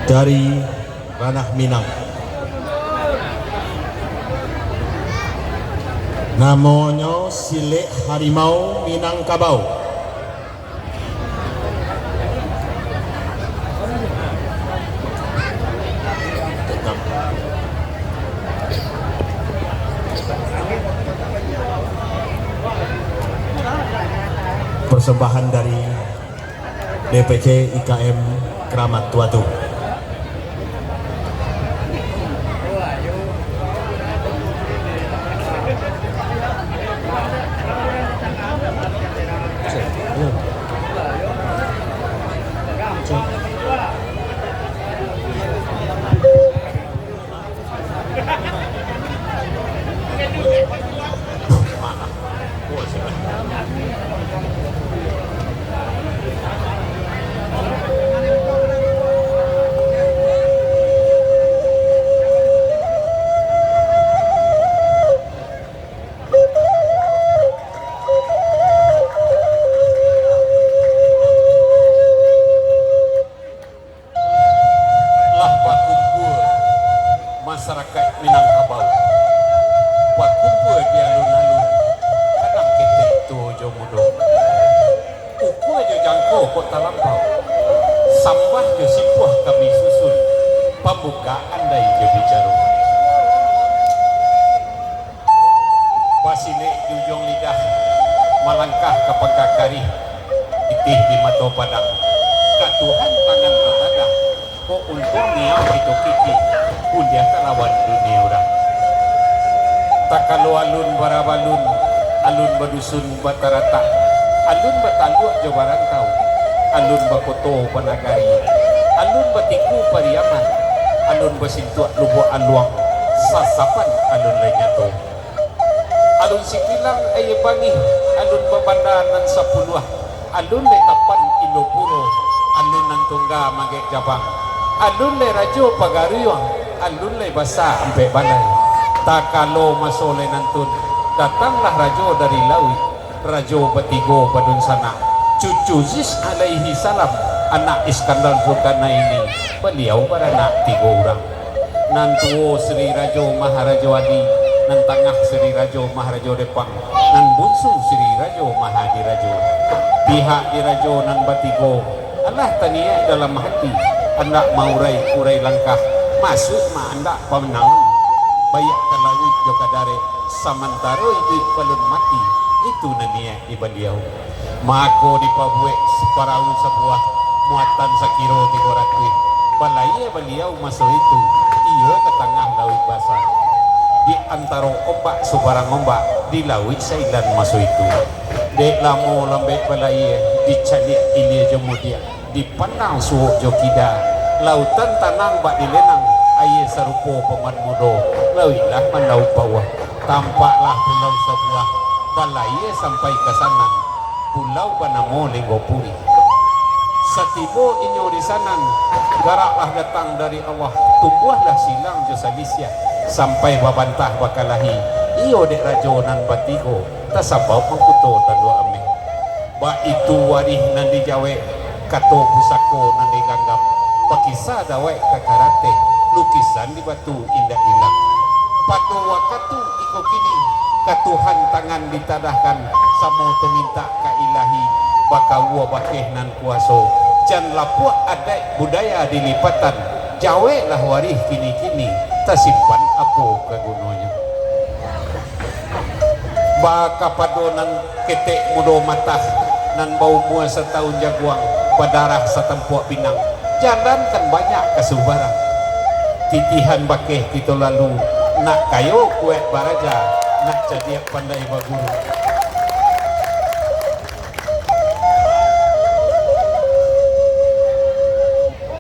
dari ranah Minang. Namanya Silek Harimau Minangkabau. Persembahan dari DPC IKM Keramat Tuatu. Masyarakat Minangkabau buat kumpul di alun-alun kadang ketek tu jo mudo ukur jo jangko kota lampau sambah jo simpuh kami susun pembukaan dari jo bicara basile jujung lidah malangkah ke pengkakari itih di mato padang katuhan tangan bertadah kok untung niau itu kiki kuliah lawan dunia orang tak kalau alun barabalun alun badusun batarata alun bataluk jawaran kau alun bakoto panagari alun batiku pariaman alun basintuak lubuk aluang sasapan alun lainnya tu alun sikilang aye bangi alun babandanan sapuluah alun letapan ilopuro alun nantungga magek jabang alun le rajo pagaruyang alun lay basa sampai balai tak kalau masole nantun datanglah rajo dari laut rajo batigo padun sana cucu Zis alaihi salam anak Iskandar Zulkarna ini beliau beranak 3 orang nantuo Sri Rajo Maharajo Adi nan tengah Sri Rajo Maharajo Depang nan bungsu Sri Rajo Mahadirajo pihak di Rajo nan batigo Allah tania dalam hati anak maurai urai langkah masuk mah anda pemenang bayak kalawit joka dare samantaro itu pelun mati itu nania di beliau mako di pabuek separau sebuah muatan sakiro 300 balai beliau masuk itu iya ke tengah laut basah di antara ombak sebarang ombak di laut sailan masuk itu dek lamo lambek balai dicalik ilia jemudia dipandang suuk jokida lautan tanang bak dilenang aye sarupo peman mudo lawilah mandau bawah tampaklah pulau sebuah balai sampai ke sana pulau Banamo Lenggopuri setibo inyo di sana garaklah datang dari Allah tumbuhlah silang Josalisya sampai babantah bakalahi iyo dek rajonan batigo tasabau mengkuto tandua ame ba itu warih nan dijawe kato pusako nan diganggap pakisah dawai kakarate lukisan di batu indah ilang pada waktu iko kini katuhan tangan ditadahkan samo teminta ka ilahi bakawa bakeh nan kuaso jan lapuak adat budaya dilipatan jawe lah warih kini-kini tasimpan apo kagunonya baka padonan ketek mudo matah nan bau mua setahun jaguang badarah satempuak pinang jalan kan banyak kesubaran titihan bakeh kita lalu nak kayo kuek baraja nak jadi pandai baguru